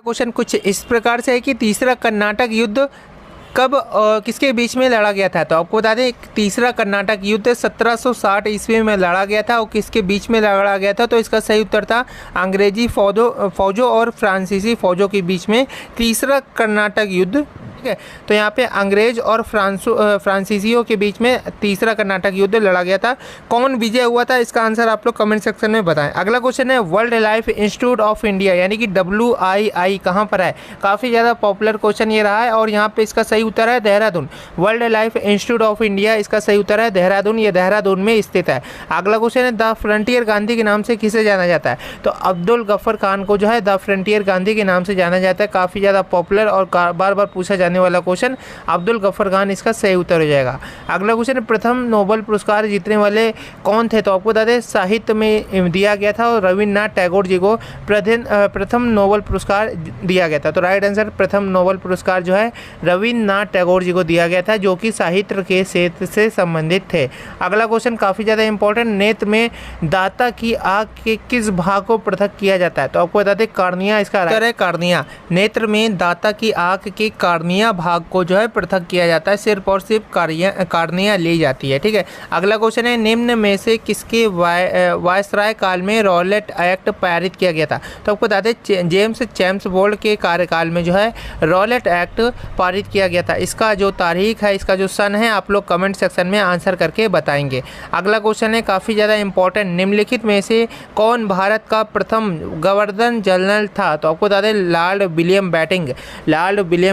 Question कुछ इस प्रकार से है कि तीसरा कर्नाटक युद्ध कब किसके बीच में लड़ा गया था। तो आपको बता दें तीसरा कर्नाटक युद्ध 1760 ईस्वी में लड़ा गया था और किसके बीच में लड़ा गया था। तो इसका सही उत्तर था अंग्रेजी फौजों और फ्रांसीसी फौजों के बीच में तीसरा कर्नाटक युद्ध। ठीक है, तो यहाँ पे अंग्रेज और फ्रांसीसियों के बीच में तीसरा कर्नाटक युद्ध लड़ा गया था। कौन विजय हुआ था, इसका आंसर आप लोग कमेंट सेक्शन में बताएं। अगला क्वेश्चन है world life institute of India यानी कि WII कहाँ पर है। काफ़ी ज़्यादा पॉपुलर क्वेश्चन ये रहा है और यहाँ पे इसका सही उत्तर है Dehradun. World life institute of India इसका सही उत्तर है देहरादून, ये देहरादून में स्थित है। अगला क्वेश्चन है द फ्रंटियर गांधी के नाम से किसे जाना जाता है। तो अब्दुल गफ्फर खान को जो है द फ्रंटियर गांधी के नाम से जाना जाता है। काफ़ी ज़्यादा पॉपुलर और बार बार पूछा जाने वाला क्वेश्चन, अब्दुल गफ्फर खान इसका सही उत्तर हो जाएगा। अगला क्वेश्चन है प्रथम नोबेल पुरस्कार जीतने वाले कौन थे। तो आपको बता दें साहित्य में दिया गया था और रविन्द्रनाथ टैगोर जी को प्रथम नोबेल पुरस्कार दिया गया था। तो राइट आंसर प्रथम नोबेल पुरस्कार जो है रविन्द्रनाथ टैगोर जी को दिया गया था, जो कि साहित्य के क्षेत्र से संबंधित थे। अगला क्वेश्चन काफ़ी ज़्यादा इंपॉर्टेंट, नेत्र में दाता की आँख के किस भाग को पृथक किया जाता है। तो आपको बता दें कार्निया इसका उत्तर है। कार्निया, नेत्र में दाता की आँख के कार्निया भाग को जो है पृथक किया जाता है, सिर्फ और सिर्फ कार्निया ली जाती है। ठीक है, अगला क्वेश्चन है निम्न में से किसके वायसराय काल में रॉलेट एक्ट पारित किया गया था। तो आपको बता दें जेम्स चैम्सफोर्ड के कार्यकाल में जो है रॉलेट एक्ट पारित किया गया था। इसका जो तारीख है, इसका जो सन है, आप लोग कमेंट सेक्शन में आंसर करके बताएंगे। अगला क्वेश्चन है काफ़ी ज़्यादा इंपॉर्टेंट, निम्नलिखित में से कौन भारत का प्रथम गवर्नर जनरल था। तो आपको बता दें लॉर्ड विलियम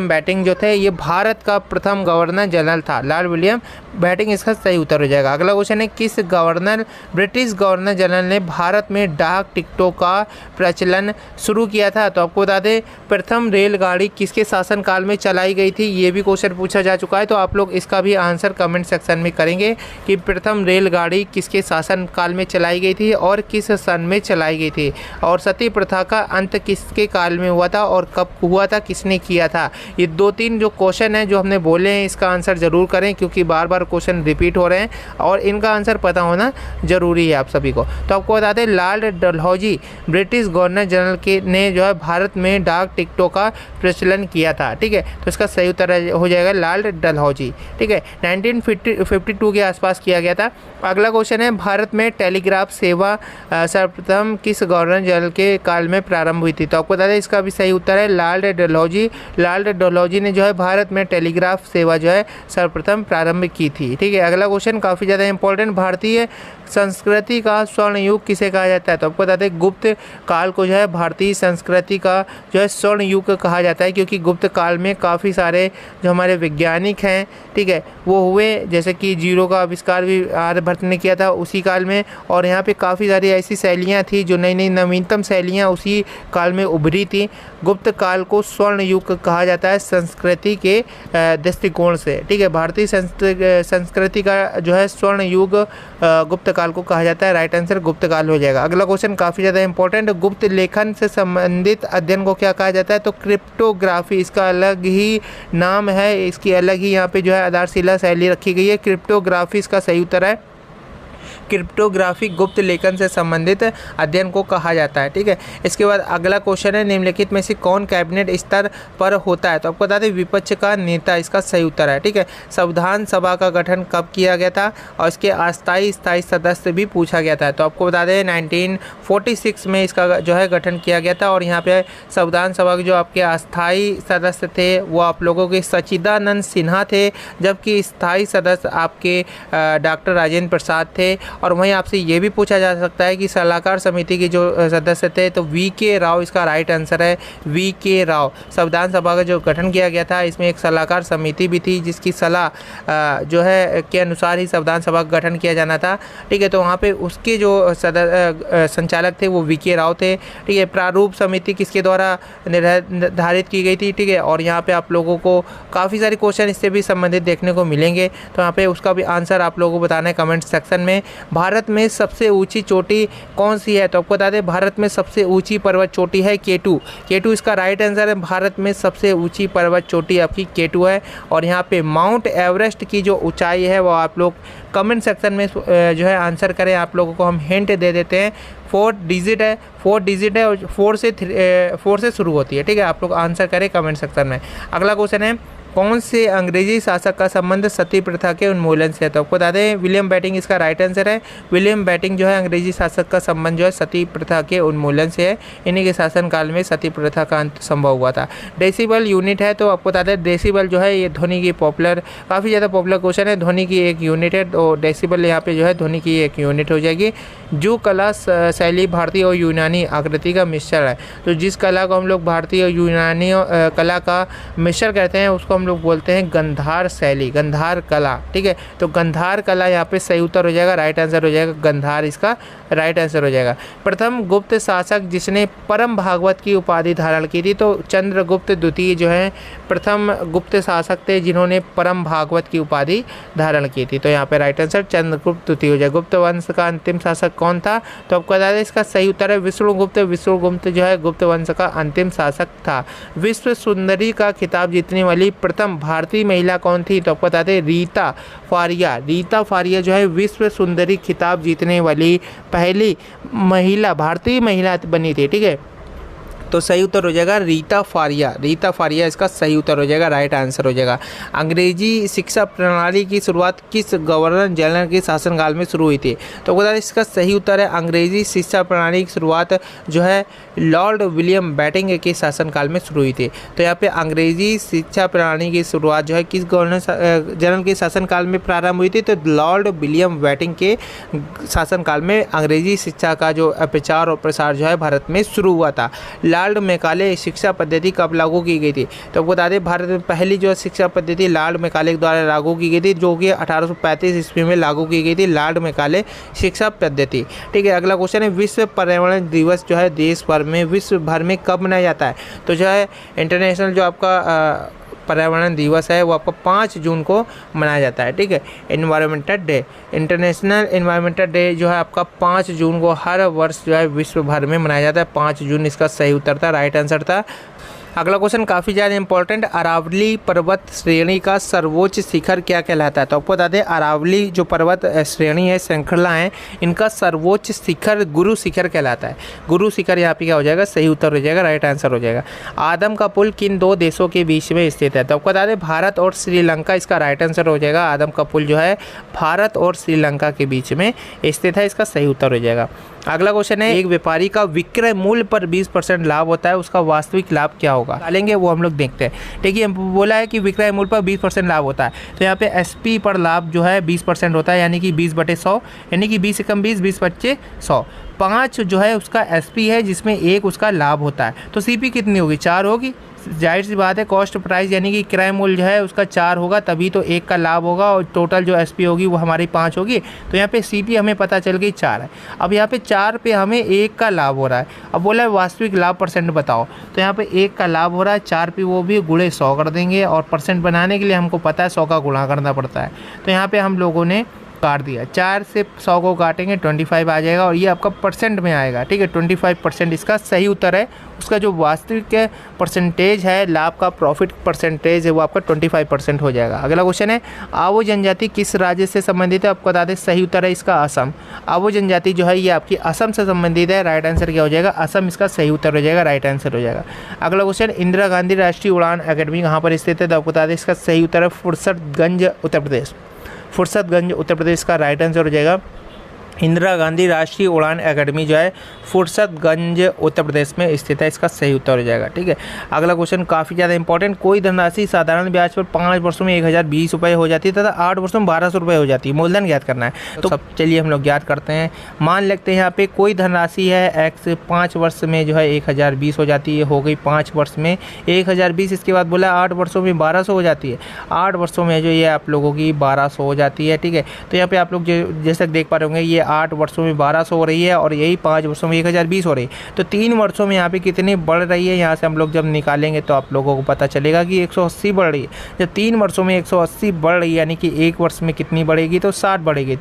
बेटिंग जो थे ये भारत का प्रथम गवर्नर जनरल था, लॉर्ड विलियम बेटिंग इसका सही उत्तर हो जाएगा। अगला क्वेश्चन है किस ब्रिटिश गवर्नर जनरल ने भारत में डाक टिकटों का प्रचलन शुरू किया था। तो आपको बता दें प्रथम रेलगाड़ी किसके शासनकाल में चलाई गई थी, ये भी क्वेश्चन पूछा जा चुका है। तो आप लोग इसका भी आंसर कमेंट सेक्शन में करेंगे कि प्रथम रेलगाड़ी किसके शासनकाल में चलाई गई थी और किस सन में चलाई गई थी, और सती प्रथा का अंत किसके काल में हुआ था और कब हुआ था, किसने किया था। ये 2-3 जो क्वेश्चन है जो हमने बोले हैं इसका आंसर जरूर करें, क्योंकि बार बार क्वेश्चन रिपीट हो रहे हैं और इनका आंसर पता होना जरूरी है आप सभी को। तो आपको बता दें Lord Dalhousie British governor general ने जो है भारत में डाक टिकटों का प्रचलन किया था। ठीक है, तो इसका सही उत्तर हो जाएगा लॉर्ड डलहौजी। ठीक है, 1952 के आसपास किया गया था। अगला क्वेश्चन है भारत में टेलीग्राफ सेवा सर्वप्रथम किस गवर्नर जनरल के काल में प्रारंभ हुई थी। तो आपको बता दें इसका भी सही उत्तर है लॉर्ड डलहौजी ने जो है भारत में टेलीग्राफ सेवा जो है सर्वप्रथम प्रारंभ की थी। ठीक है, अगला क्वेश्चन काफ़ी ज़्यादा इंपॉर्टेंट, भारतीय संस्कृति का स्वर्ण युग किसे कहा जाता है। तो आपको बता दें गुप्त काल को जो है भारतीय संस्कृति का जो है स्वर्ण युग कहा जाता है, क्योंकि गुप्त काल में काफ़ी सारे जो हमारे वैज्ञानिक हैं, ठीक है, वो हुए, जैसे कि जीरो का आविष्कार भी आर्यभट्ट ने किया था उसी काल में। और यहाँ पे काफ़ी सारी ऐसी शैलियाँ थी जो नई नवीनतम शैलियाँ उसी काल में उभरी थी। गुप्त काल को स्वर्ण युग कहा जाता है संस्कृति के दृष्टिकोण से। ठीक है, भारतीय संस्कृति का जो है स्वर्ण युग गुप्त काल को कहा जाता है। राइट आंसर गुप्त काल हो जाएगा। अगला क्वेश्चन काफ़ी ज़्यादा इंपॉर्टेंट, गुप्त लेखन से संबंधित अध्ययन को क्या कहा जाता है। तो क्रिप्टोग्राफी इसका अलग ही नाम है, इसकी अलग ही यहाँ पे जो है आधारशिला शैली रखी गई है। क्रिप्टोग्राफी इसका सही उत्तर है। क्रिप्टोग्राफी गुप्त लेखन से संबंधित अध्ययन को कहा जाता है। ठीक है, इसके बाद अगला क्वेश्चन है निम्नलिखित में से कौन कैबिनेट स्तर पर होता है। तो आपको बता दें विपक्ष का नेता इसका सही उत्तर है। ठीक है, संविधान सभा का गठन कब किया गया था और इसके अस्थायी स्थायी सदस्य भी पूछा गया था। तो आपको बता दें 1946 में इसका जो है गठन किया गया था। और यहाँ पे संविधान सभा के जो आपके अस्थायी सदस्य थे वो आप लोगों के सच्चिदानंद सिन्हा थे, जबकि स्थायी सदस्य आपके डॉक्टर राजेंद्र प्रसाद थे। और वहीं आपसे ये भी पूछा जा सकता है कि सलाहकार समिति के जो सदस्य थे, तो VK राव इसका राइट आंसर है। VK राव, संविधान सभा का जो गठन किया गया था इसमें एक सलाहकार समिति भी थी जिसकी सलाह जो है के अनुसार ही संविधान सभा का गठन किया जाना था। ठीक है, तो वहाँ पे उसके जो संचालक थे वो VK राव थे। ठीक है, प्रारूप समिति किसके द्वारा निर्धारित की गई थी। ठीक है, और यहाँ पे आप लोगों को काफ़ी सारे क्वेश्चन इससे भी संबंधित देखने को मिलेंगे, तो यहाँ पे उसका भी आंसर आप लोगों को बताना है कमेंट सेक्शन में। भारत में सबसे ऊंची चोटी कौन सी है। तो आपको बता दें भारत में सबसे ऊंची पर्वत चोटी है K2 इसका राइट आंसर है। भारत में सबसे ऊंची पर्वत चोटी आपकी K2 है। और यहाँ पे माउंट एवरेस्ट की जो ऊंचाई है वो आप लोग कमेंट सेक्शन में जो है आंसर करें। आप लोगों को हम हिंट दे देते हैं फोर डिजिट है और 4 से शुरू होती है। ठीक है, आप लोग आंसर करें कमेंट सेक्शन में। अगला क्वेश्चन है, कौन से अंग्रेजी शासक का संबंध सती प्रथा के उन्मूलन से है? तो आपको बता दें विलियम बेटिंग इसका राइट आंसर है। विलियम बेटिंग जो है अंग्रेजी शासक का संबंध जो है सती प्रथा के उन्मूलन से है। इन्हीं के शासनकाल में सती प्रथा का अंत संभव हुआ था। डेसिबल यूनिट है, तो आपको बता दें डेसिबल जो है ये ध्वनि की काफ़ी ज़्यादा पॉपुलर क्वेश्चन है। ध्वनि की एक यूनिट है, तो डेसिबल यहाँ पे जो है ध्वनि की एक यूनिट हो जाएगी। जो कला शैली भारतीय और यूनानी आकृति का मिश्रण है, तो जिस कला को हम लोग भारतीय और यूनानी कला का मिश्रण कहते हैं उसको हम लोग बोलते हैं गंधार शैली, गंधार कला। ठीक है, तो गंधार कला यहाँ पे सही उत्तर हो जाएगा, राइट आंसर हो जाएगा गंधार, इसका राइट आंसर हो जाएगा। प्रथम गुप्त शासक जिसने परम भागवत की उपाधि धारण की थी, तो चंद्रगुप्त द्वितीय जो है प्रथम गुप्त शासक थे जिन्होंने परम भागवत की उपाधि धारण की थी। तो यहाँ पे राइट आंसर चंद्रगुप्त द्वितीय हो जाएगा। गुप्त वंश का अंतिम शासक कौन था? तो आपको बता दें इसका सही उत्तर है विष्णुगुप्त। विष्णुगुप्त जो है गुप्त वंश का अंतिम शासक था। विश्व सुंदरी का खिताब जीतने वाली प्रथम भारतीय महिला कौन थी? तो आपको बता दें रीता फारिया। रीता फारिया जो है विश्व सुंदरी खिताब जीतने वाली पहली महिला, भारतीय महिला बनी थी। ठीक है, तो सही उत्तर हो जाएगा रीता फारिया। रीता फारिया इसका सही उत्तर हो जाएगा, राइट आंसर हो जाएगा। अंग्रेजी शिक्षा प्रणाली की शुरुआत किस गवर्नर जनरल के शासनकाल में शुरू हुई थी? तो बता दें इसका सही उत्तर है अंग्रेजी शिक्षा प्रणाली की शुरुआत जो है लॉर्ड विलियम बेटिंग के शासनकाल में शुरू हुई थी। तो यहाँ पे अंग्रेजी शिक्षा प्रणाली की शुरुआत जो है किस गवर्नर जनरल के शासनकाल में प्रारंभ हुई थी? तो लॉर्ड विलियम बेटिंग के शासनकाल में अंग्रेजी शिक्षा का जो प्रचार और प्रसार जो है भारत में शुरू हुआ था। लॉर्ड मैकाले शिक्षा पद्धति कब लागू की गई थी? तो बता दें भारत में पहली जो शिक्षा पद्धति लॉर्ड मैकाले द्वारा लागू की गई थी, जो कि 1835 ईस्वी में लागू की गई थी, लॉर्ड मैकाले शिक्षा पद्धति। ठीक है, अगला क्वेश्चन है विश्व पर्यावरण दिवस जो है देश भर में विश्व भर में कब मनाया जाता है? तो जो है इंटरनेशनल जो आपका पर्यावरण दिवस है वो आपका 5 जून को मनाया जाता है। ठीक है, environmental day, international environmental day जो है आपका 5 जून को हर वर्ष जो है विश्व भर में मनाया जाता है। 5 जून इसका सही उत्तर था, राइट आंसर था। अगला क्वेश्चन काफ़ी ज़्यादा इंपॉर्टेंट, अरावली पर्वत श्रेणी का सर्वोच्च शिखर क्या कहलाता है? तो आपको बता दें अरावली जो पर्वत श्रेणी है, श्रृंखला है, इनका सर्वोच्च शिखर गुरु शिखर कहलाता है। गुरु शिखर यहाँ पे क्या हो जाएगा? सही उत्तर हो जाएगा, राइट आंसर हो जाएगा। आदम का पुल किन 2 देशों के बीच में स्थित है? तो आपको बता दें भारत और श्रीलंका, इसका राइट आंसर हो जाएगा। आदम का पुल जो है भारत और श्रीलंका के बीच में स्थित है, इसका सही उत्तर हो जाएगा। अगला क्वेश्चन है एक व्यापारी का विक्रय मूल्य पर 20% लाभ होता है, उसका वास्तविक लाभ क्या होगा? डालेंगे वो हम लोग देखते हैं। देखिए बोला है कि विक्रय मूल्य पर 20% लाभ होता है, तो यहाँ पे एसपी पर लाभ जो है 20% होता है, यानी कि 20/100, यानी कि 20 एकम 20, 20/100। 5 जो है उसका एसपी है जिसमें 1 उसका लाभ होता है, तो सीपी कितनी होगी? 4 होगी। जाहिर सी बात है कॉस्ट प्राइस यानी कि क्रय मूल्य जो है उसका 4 होगा, तभी तो 1 का लाभ होगा और टोटल जो एसपी होगी वो हमारी 5 होगी। तो यहाँ पे सीपी हमें पता चल गई 4 है। अब यहाँ पे 4 पे हमें 1 का लाभ हो रहा है। अब बोला है वास्तविक लाभ परसेंट बताओ, तो यहाँ पे 1 का लाभ हो रहा है, 4 पे वो भी गुणे 100 कर देंगे, और परसेंट बनाने के लिए हमको पता है 100 का गुणा करना पड़ता है। तो यहाँ पे हम लोगों ने काट दिया, 4 से 100 को काटेंगे 25 आ जाएगा, और ये आपका परसेंट में आएगा। ठीक है, 25% इसका सही उत्तर है। उसका जो वास्तविक परसेंटेज है लाभ का, प्रॉफिट परसेंटेज है, वो आपका 25% हो जाएगा। अगला क्वेश्चन है आवो जनजाति किस राज्य से संबंधित है? आपको बता दें सही उत्तर है इसका असम। आवो जनजाति जो है ये आपकी असम से संबंधित है, राइट आंसर क्या हो जाएगा? असम इसका सही उत्तर हो जाएगा, राइट आंसर हो जाएगा। अगला क्वेश्चन इंदिरा गांधी राष्ट्रीय उड़ान अकेडमी कहाँ पर स्थित है? तो आपको बता दें इसका सही उत्तर है फुरसतगंज उत्तर प्रदेश। फुरसतगंज उत्तर प्रदेश का राइट आंसर हो जाएगा। इंदिरा गांधी राष्ट्रीय उड़ान अकेडमी जो है फुरसतगंज उत्तर प्रदेश में स्थित है, इसका सही उत्तर हो जाएगा। ठीक है, अगला क्वेश्चन काफ़ी ज़्यादा इंपॉर्टेंट, कोई धनराशि साधारण ब्याज पर 5 वर्षों में 1020 रुपये हो जाती है तथा 8 वर्षों में 1200 रुपये हो जाती है। मूलधन ज्ञात करना है, तो सब चलिए हम लोग ज्ञात करते हैं। मान लेते हैं यहाँ पे कोई धनराशि है एक्स, 5 वर्ष में जो है 1020 हो जाती है, हो गई 5 वर्ष में 1020। इसके बाद बोला 8 वर्षों में 1200 हो जाती है, 8 वर्षों में जो ये आप लोगों की 1200 हो जाती है। ठीक है, तो यहाँ पे आप लोग जैसे देख पा रहे होंगे ये 8 वर्षों में 1200 हो रही है, और यही 5 वर्षों में 1020 हो रही है। तो 3 वर्षों में यहाँ पे कितनी बढ़ रही है, यहाँ से हम लोग जब निकालेंगे तो आप लोगों को पता चलेगा कि 180 बढ़ रही है। जब 3 वर्षों में 180 बढ़ रही है, यानी कि 1 वर्ष में कितनी बढ़ेगी? तो 60 बढ़ेगी।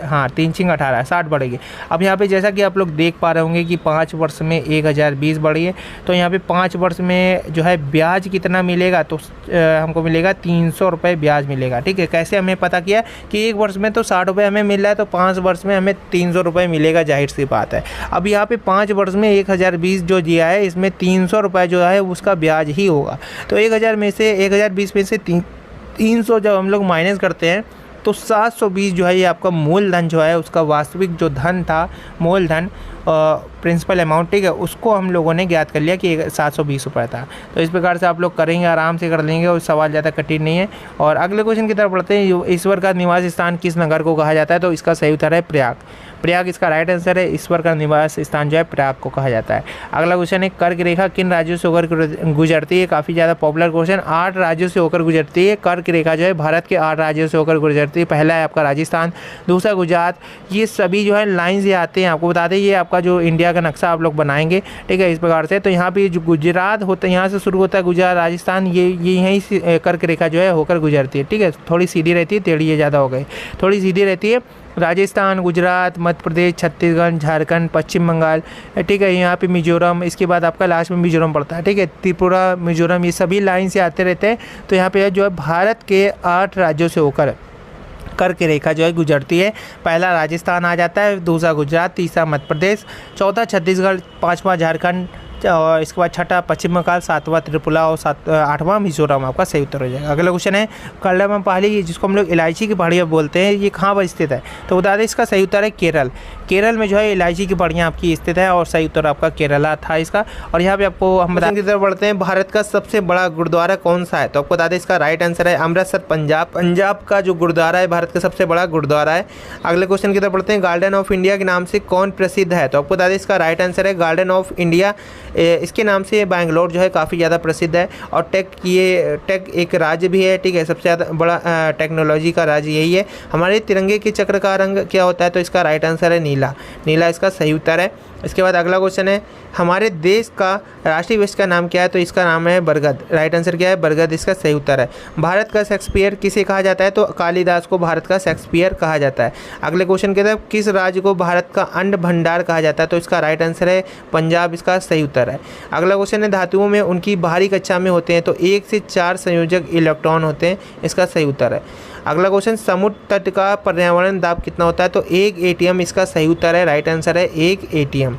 हाँ, 3 × 18 60 बढ़ेगी। अब यहाँ पे जैसा कि आप लोग देख पा रहे होंगे कि 5 वर्ष में 1020 बढ़ी है, तो यहाँ पे 5 वर्ष में जो है ब्याज कितना मिलेगा? तो हमको मिलेगा 300 रुपये ब्याज मिलेगा। ठीक है, कैसे हमें पता किया कि 1 वर्ष में तो 60 रुपये हमें मिल रहा है, तो 5 वर्ष में हमें 300 रुपये मिलेगा, जाहिर सी बात है। अब यहाँ पे 5 वर्ष में 1020 जो दिया है, इसमें 300 रुपये जो है उसका ब्याज ही होगा। तो 1000 में से 1020 में से 300 जब हम लोग माइनस करते हैं तो 720 जो है ये आपका मूलधन जो है, उसका वास्तविक जो धन था, मूलधन प्रिंसिपल अमाउंट, ठीक है, उसको हम लोगों ने ज्ञात कर लिया कि 720 रुपये था। तो इस प्रकार से आप लोग करेंगे, आराम से कर लेंगे और सवाल ज़्यादा कठिन नहीं है। और अगले क्वेश्चन की तरफ बढ़ते हैं। ईश्वर का निवास स्थान किस नगर को कहा जाता है? तो इसका सही उत्तर है प्रयाग। प्रयाग इसका राइट आंसर है। ईश्वर का निवास स्थान जो है प्रयाग को कहा जाता है। अगला क्वेश्चन है, कर्क रेखा किन राज्यों से होकर गुजरती है? काफ़ी ज़्यादा पॉपुलर क्वेश्चन। 8 राज्यों से होकर गुजरती है कर्क रेखा जो है, भारत के 8 राज्यों से होकर गुजरती है। पहला है आपका राजस्थान, दूसरा गुजरात। ये सभी जो है लाइन से आते हैं। आपको बता दें ये आपका जो इंडिया का नक्शा आप लोग बनाएंगे, ठीक है, इस प्रकार से। तो यहाँ पे जो गुजरात होता है, यहाँ से शुरू होता है गुजरात, राजस्थान, ये यहीं से कर्क रेखा जो है होकर गुजरती है, ठीक है। थोड़ी सीधी रहती है, टेढ़ी ये ज़्यादा हो गई, थोड़ी सीधी रहती है। राजस्थान, गुजरात, मध्य प्रदेश, छत्तीसगढ़, झारखंड, पश्चिम बंगाल, ठीक है, यहाँ पे मिजोरम, इसके बाद आपका लास्ट में मिजोरम पड़ता है, ठीक है, त्रिपुरा, मिजोरम, ये सभी लाइन से आते रहते हैं। तो यहाँ पे जो है भारत के 8 राज्यों से होकर कर्क रेखा जो है गुजरती है। पहला राजस्थान आ जाता है, दूसरा गुजरात, तीसरा मध्य प्रदेश, चौथा छत्तीसगढ़, पाँचवा झारखंड, और इसके बाद छठा पश्चिम बंगाल, सातवां त्रिपुरा और 8वां मिजोरम आपका सही उत्तर हो जाएगा। अगला क्वेश्चन है, कल्लम पहाड़ी जिसको हम लोग इलायची की पहाड़ियाँ बोलते हैं, ये कहाँ पर स्थित है? तो बता दें इसका सही उत्तर है केरल। केरल में जो है इलायची की पहाड़ियाँ आपकी स्थित है और सही उत्तर आपका केरला था इसका। और यहाँ पे आपको हम बताने की तरफ बढ़ते हैं, भारत का सबसे बड़ा गुरुद्वारा कौन सा है? तो आपको बता दें इसका राइट आंसर है अमृतसर, पंजाब। पंजाब का जो गुरुद्वारा है भारत का सबसे बड़ा गुरुद्वारा है। अगले क्वेश्चन की तरफ बढ़ते हैं, गार्डन ऑफ इंडिया के नाम से कौन प्रसिद्ध है? तो आपको बता दें इसका राइट आंसर है गार्डन ऑफ इंडिया। इसके नाम से बैंगलोर जो है काफ़ी ज़्यादा प्रसिद्ध है। और टेक एक राज्य भी है, ठीक है, सबसे ज़्यादा बड़ा टेक्नोलॉजी का राज्य यही है। हमारे तिरंगे के चक्र का रंग क्या होता है? तो इसका राइट आंसर है नीला। नीला इसका सही उत्तर है। इसके बाद अगला क्वेश्चन है, हमारे देश का राष्ट्रीय वृक्ष का नाम क्या है? तो इसका नाम है बरगद। राइट आंसर क्या है? बरगद इसका सही उत्तर है। भारत का शेक्सपियर किसे कहा जाता है? तो कालिदास को भारत का शेक्सपियर कहा जाता है। अगले क्वेश्चन के तरफ, किस राज्य को भारत का अन्न भंडार कहा जाता है? तो इसका राइट आंसर है पंजाब, इसका सही उत्तर है। अगला क्वेश्चन है, धातुओं में उनकी बाहरी कक्षा में होते हैं तो 1 से 4 संयोजक इलेक्ट्रॉन होते हैं, इसका सही उत्तर है। अगला क्वेश्चन, समुद्र तट का पर्यावरण दाब कितना होता है? तो 1 ATM इसका सही उत्तर है। राइट आंसर है 1 ATM।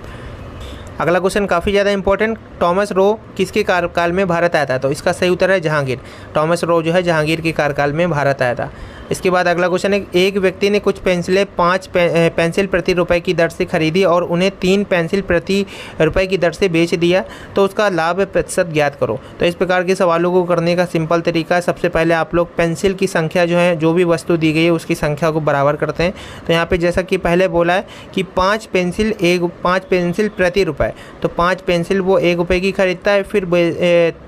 अगला क्वेश्चन काफ़ी ज़्यादा इंपॉर्टेंट, टॉमस रो किसके कार्यकाल में भारत आया था? तो इसका सही उत्तर है जहांगीर। टॉमस रो जो है जहांगीर के कार्यकाल में भारत आया था। इसके बाद अगला क्वेश्चन है, एक व्यक्ति ने कुछ पेंसिलें 5 पेंसिल प्रति रुपए की दर से खरीदी और उन्हें 3 पेंसिल प्रति रुपए की दर से बेच दिया, तो उसका लाभ प्रतिशत ज्ञात करो। तो इस प्रकार के सवालों को करने का सिंपल तरीका है, सबसे पहले आप लोग पेंसिल की संख्या जो है, जो भी वस्तु दी गई है उसकी संख्या को बराबर करते हैं। तो यहाँ पे जैसा कि पहले बोला है कि 5 पेंसिल प्रति रुपए, तो 5 पेंसिल वो 1 रुपये की खरीदता है, फिर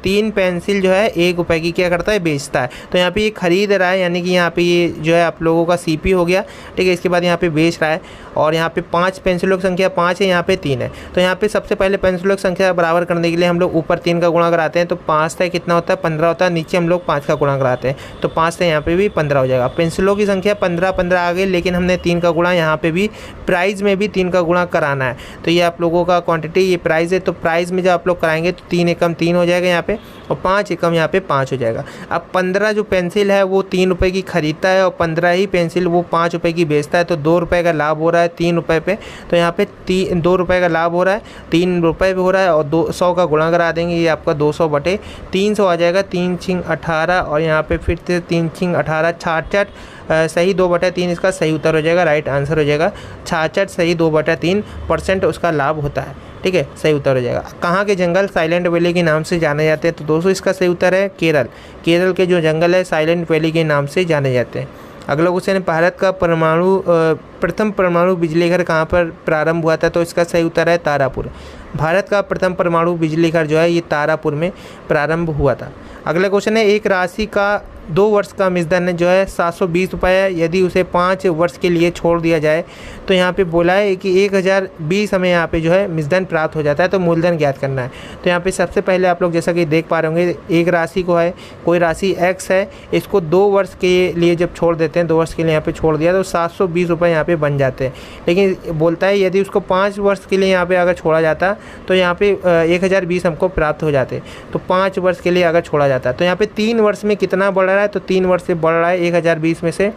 3 पेंसिल जो है 1 रुपये की क्या करता है? बेचता है। तो यहाँ पे ये खरीद रहा है, यानी कि यहाँ पे ये जो है आप लोगों का CP हो गया, ठीक है। इसके बाद यहाँ पे बेच रहा है और यहाँ पे 5 पेंसिलों की संख्या 5 है, यहाँ पे 3 है। तो यहाँ पे सबसे पहले पेंसिलों की संख्या बराबर करने के लिए हम लोग ऊपर 3 का गुणा कराते हैं, तो 5 से कितना होता है? 15 होता है। नीचे हम लोग 5 का गुणा कराते हैं, तो 5 से यहाँ पे भी 15 हो जाएगा। पेंसिलों की संख्या 15 आ गई, लेकिन हमने 3 का गुणा यहाँ पे भी प्राइस में भी 3 का गुणा कराना है। तो ये आप लोगों का क्वांटिटी, ये प्राइस है, तो प्राइस में जब आप लोग कराएंगे तो 3 एकम 3 हो जाएगा यहाँ पे, और 5 एकम यहाँ पे 5 हो जाएगा। अब 15 जो पेंसिल है वो 3 रुपये की खरीदता है और 15 ही पेंसिल वो 5 रुपये की बेचता है, तो 2 रुपये का लाभ हो रहा है 3 रुपये पे। तो यहाँ पे 2 रुपये का लाभ हो रहा है, 3 रुपये पे हो रहा है, और 200 का गुणा करा देंगे, ये आपका 200 बटे 300 आ जाएगा। 3 छिंग 18 और यहाँ पे फिर से 3 छिंग 18 66 सही 2/3 इसका सही उत्तर हो जाएगा, राइट आंसर हो जाएगा। 66 सही 2/3% उसका लाभ होता है, ठीक है, सही उत्तर हो जाएगा। कहाँ के जंगल साइलेंट वैली के नाम से जाने जाते हैं? तो दोस्तों इसका सही उत्तर है केरल। केरल के जो जंगल है साइलेंट वैली के नाम से जाने जाते हैं। अगला क्वेश्चन है, भारत का प्रथम परमाणु बिजली घर कहाँ पर प्रारंभ हुआ था? तो इसका सही उत्तर है तारापुर। भारत का प्रथम परमाणु बिजली घर जो है ये तारापुर में प्रारंभ हुआ था। अगला क्वेश्चन है, एक राशि का 2 वर्ष का मिसदन जो है 720 रुपये है, यदि उसे 5 वर्ष के लिए छोड़ दिया जाए तो यहाँ पे बोला है कि 1020 हमें यहाँ पे जो है मिसदन प्राप्त हो जाता है, तो मूलधन ज्ञात करना है। तो यहाँ पे सबसे पहले आप लोग जैसा कि देख पा रहे होंगे, एक राशि को है, कोई राशि x है, इसको 2 वर्ष के लिए जब छोड़ देते हैं, 2 वर्ष के लिए यहाँ पे छोड़ दिया तो 720 रुपये यहाँ पे बन जाते हैं। लेकिन बोलता है यदि उसको 5 वर्ष के लिए यहाँ पे अगर छोड़ा जाता तो यहाँ पे 1020 हमको प्राप्त हो जाते, तो 5 वर्ष के लिए अगर छोड़ा जाता तो यहाँ पे 3 वर्ष में कितना बढ़ रहा है? तो 3 वर्ष से बढ़ रहा है 1020 में से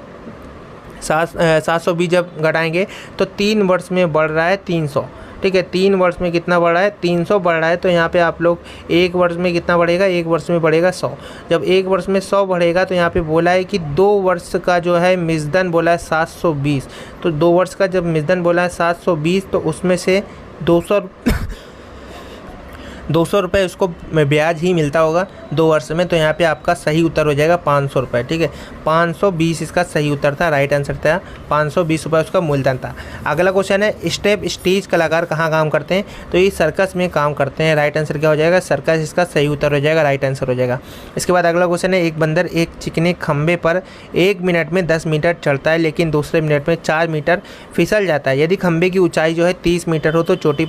720 जब घटाएंगे तो 3 वर्ष में बढ़ रहा है 300, ठीक है। 3 वर्ष में कितना बढ़ रहा है, 300 बढ़ रहा है। तो यहाँ पे आप लोग 1 वर्ष में कितना बढ़ेगा, 1 वर्ष में बढ़ेगा 100। जब 1 वर्ष में 100 बढ़ेगा तो यहाँ पे बोला है कि 2 वर्ष का जो है मिसदन बोला है 720। तो 2 वर्ष का जब मिसदन बोला है 720 तो उसमें से 200 रुपये उसको ब्याज ही मिलता होगा 2 वर्ष में। तो यहाँ पे आपका सही उत्तर हो जाएगा 500 रुपये, ठीक है। 520 इसका सही उत्तर था, राइट आंसर था। 520 रुपये उसका मूलधन था। अगला क्वेश्चन है स्टेप स्टेज कलाकार कहाँ काम करते हैं, तो ये सर्कस में काम करते हैं। राइट आंसर क्या हो जाएगा, सर्कस इसका सही उत्तर हो जाएगा, राइट आंसर हो जाएगा। इसके बाद अगला क्वेश्चन है एक बंदर एक चिकने खंभे पर 1 मिनट में 10 मीटर चढ़ता है लेकिन दूसरे मिनट में 4 मीटर फिसल जाता है। यदि खंभे की ऊंचाई जो है 30 मीटर हो तो चोटी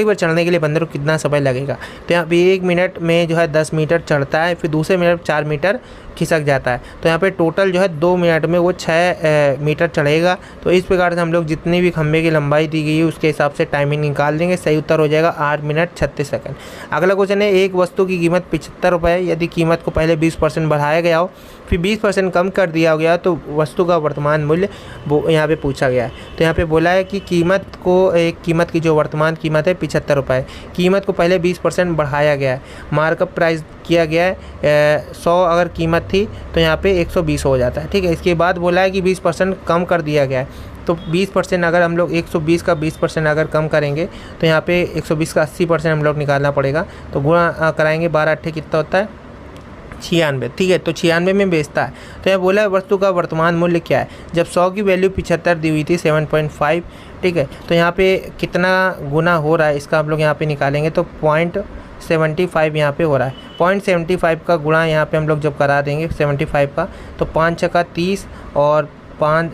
पर चढ़ने के लिए बंदर को कितना समय लगेगा। तो यहाँ पे 1 मिनट में जो है 10 मीटर चढ़ता है, फिर दूसरे मिनट 4 मीटर खिसक जाता है। तो यहाँ पे टोटल जो है 2 मिनट में वो 6 मीटर चढ़ेगा। तो इस प्रकार से हम लोग जितनी भी खंभे की लंबाई दी गई है उसके हिसाब से टाइमिंग निकाल देंगे। सही उत्तर हो जाएगा 8 मिनट 36 सेकंड। अगला क्वेश्चन है एक वस्तु की कीमत 75 रुपये है। यदि कीमत को पहले 20% बढ़ाया गया हो फिर 20% कम कर दिया गया तो वस्तु का वर्तमान मूल्य यहाँ पे पूछा गया है। तो यहाँ पे बोला है कि कीमत की जो वर्तमान कीमत है 75 रुपये, कीमत को पहले 20% बढ़ाया गया है, मार्कअप प्राइस किया गया है 100 अगर कीमत थी तो यहाँ पे 120 हो जाता है, ठीक है। इसके बाद बोला है कि 20% कम कर दिया गया है। तो 20% अगर हम लोग 120 का 20% अगर कम करेंगे तो यहाँ पे 120 का 80% हम लोग निकालना पड़ेगा। तो गुणा कराएंगे 12 8 कितना होता है 96, ठीक है। तो 96 में बेचता है। तो यहाँ बोला है वस्तु का वर्तमान मूल्य क्या है। जब 100 की वैल्यू 75 दी हुई थी 7.5, ठीक है। तो यहाँ पे कितना गुना हो रहा है इसका हम लोग यहाँ पे निकालेंगे तो 0.75 यहाँ पे हो रहा है। 0.75 का गुणा यहाँ पे हम लोग जब करा देंगे 75 का तो 5 छक्का 30 और 5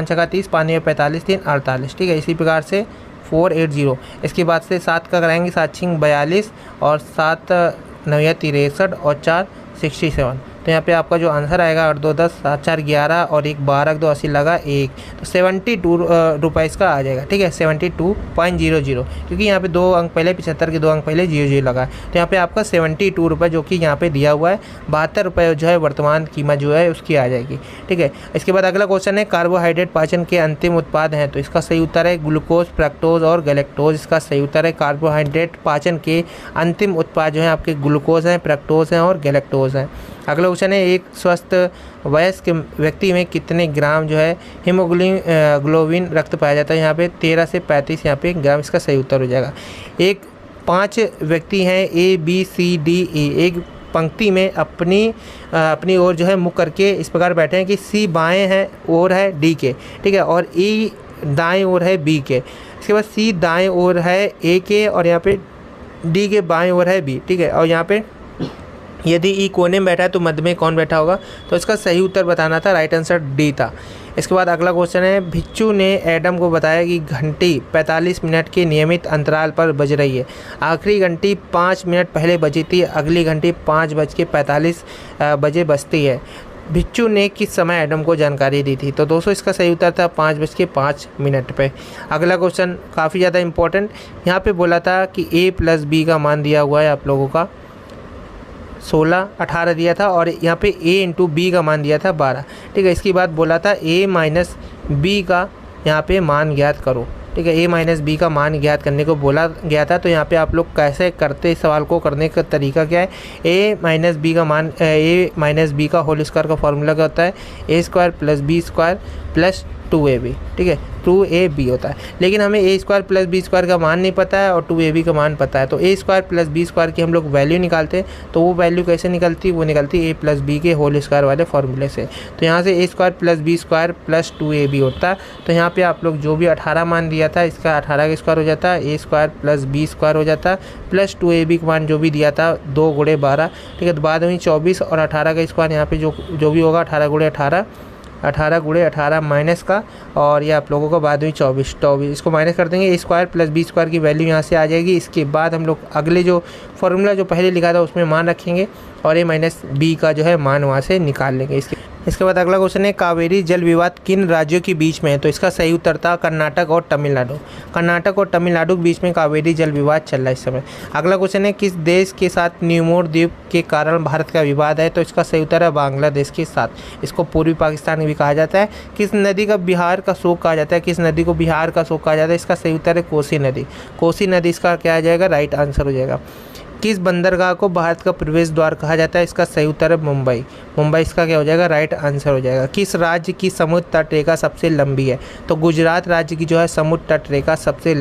छक्का 30, 5 9 45, 3 48, ठीक है। इसी प्रकार से 480। इसके बाद से 7 का कराएंगे 7 6 42 और 7 9 63 और 4 67। तो यहाँ पे आपका जो आंसर आएगा 8 2 10 7 4 11 और 1 12 2 80 लगा 1, तो 72 रुपये इसका आ जाएगा, ठीक है। 72.00 क्योंकि यहाँ पे 2 अंक पहले 75 के 2 अंक पहले 00 लगा है। तो यहाँ पे आपका 72 रुपये जो कि यहाँ पे दिया हुआ है 72 रुपये जो है वर्तमान कीमत जो है उसकी आ जाएगी, ठीक है। इसके बाद अगला क्वेश्चन है कार्बोहाइड्रेट पाचन के अंतिम उत्पाद हैं। तो इसका सही उत्तर है ग्लूकोज, फ्रक्टोज और गैलेक्टोज। इसका सही उत्तर है कार्बोहाइड्रेट पाचन के अंतिम उत्पाद जो है आपके ग्लूकोज हैं, फ्रक्टोज हैं और गैलेक्टोज हैं। अगला क्वेश्चन है एक स्वस्थ वयस्क व्यक्ति में कितने ग्राम जो है हीमोग्लोबिन रक्त पाया जाता है। यहाँ पे 13 से 35 यहाँ पे ग्राम इसका सही उत्तर हो जाएगा। 5 व्यक्ति हैं ABCDE, एक पंक्ति में अपनी ओर जो है मुख करके इस प्रकार बैठे हैं कि C बाएं है ओर है D के, ठीक है, और E दाएं ओर है B के। इसके बाद C दाएं ओर है A के और यहाँ पे D के बाएं ओर है B, ठीक है। और यहाँ पे यदि ई कोने में बैठा है तो मध्य में कौन बैठा होगा, तो इसका सही उत्तर बताना था, राइट आंसर डी था। इसके बाद अगला क्वेश्चन है भिक्षु ने एडम को बताया कि घंटी 45 मिनट के नियमित अंतराल पर बज रही है। आखिरी घंटी 5 मिनट पहले बजी थी, अगली घंटी 5:45 बजे बजती है। भिक्षु ने किस समय एडम को जानकारी दी थी। तो दोस्तों इसका सही उत्तर था 5:05 पे। अगला क्वेश्चन काफ़ी ज़्यादा इंपॉर्टेंट, यहाँ पे बोला था कि a + b का मान दिया हुआ है आप लोगों का 16 18 दिया था और यहाँ पे a × b का मान दिया था 12, ठीक है। इसके बाद बोला था a - b का यहाँ पे मान ज्ञात करो, ठीक है। a - b का मान ज्ञात करने को बोला गया था। तो यहाँ पे आप लोग कैसे करते, इस सवाल को करने का तरीका क्या है। a - b का मान a - b का होल स्क्वायर का फॉर्मूला क्या होता है, a² + b² + 2ab, ठीक है, 2ab होता है। लेकिन हमें a² + b² का मान नहीं पता है और 2ab का मान पता है। तो a² + b² की हम लोग वैल्यू निकालते हैं। तो वो वैल्यू कैसे निकलती है, वो निकलती है a + b के होल स्क्वायर वाले फॉर्मूले से। तो यहाँ से a² + b² + 2ab होता है। तो यहाँ पे आप लोग जो भी 18 मान दिया था इसका 18 का स्क्वायर हो जाता है, a² + b² हो जाता है प्लस 2ab का मान जो भी दिया था 2 × 12, ठीक है। तो बाद में 24 और 18 का स्क्वायर यहाँ पे जो भी होगा 18 × 18, 18 × 18 माइनस का, और ये आप लोगों को बाद में 24 इसको माइनस कर देंगे। a² + b² की वैल्यू यहाँ से आ जाएगी। इसके बाद हम लोग अगले जो फॉर्मूला जो पहले लिखा था उसमें मान रखेंगे और A-B का जो है मान वहाँ से निकाल लेंगे। इसके बाद अगला क्वेश्चन है कावेरी जल विवाद किन राज्यों के बीच में है? तो इसका सही उत्तर था कर्नाटक और तमिलनाडु। कर्नाटक और तमिलनाडु के बीच में कावेरी जल विवाद चल रहा है इस समय। अगला क्वेश्चन है किस देश के साथ न्यूमोर द्वीप के कारण भारत का विवाद है? तो इसका सही उत्तर है बांग्लादेश के साथ। इसको पूर्वी पाकिस्तान भी कहा जाता है। किस नदी का बिहार का शोक कहा जाता है? किस नदी को बिहार का शोक कहा जाता है? इसका सही उत्तर है कोसी नदी। कोसी नदी इसका क्या आ जाएगा? राइट आंसर हो जाएगा। किस बंदरगाह को भारत का प्रवेश द्वार कहा जाता है? इसका सही उत्तर है मुंबई। मुंबई इसका क्या हो जाएगा? राइट आंसर हो जाएगा। किस राज्य की समुद्र तट रेखा सबसे लंबी है? तो गुजरात राज्य की जो है समुद्र तट रेखा सबसे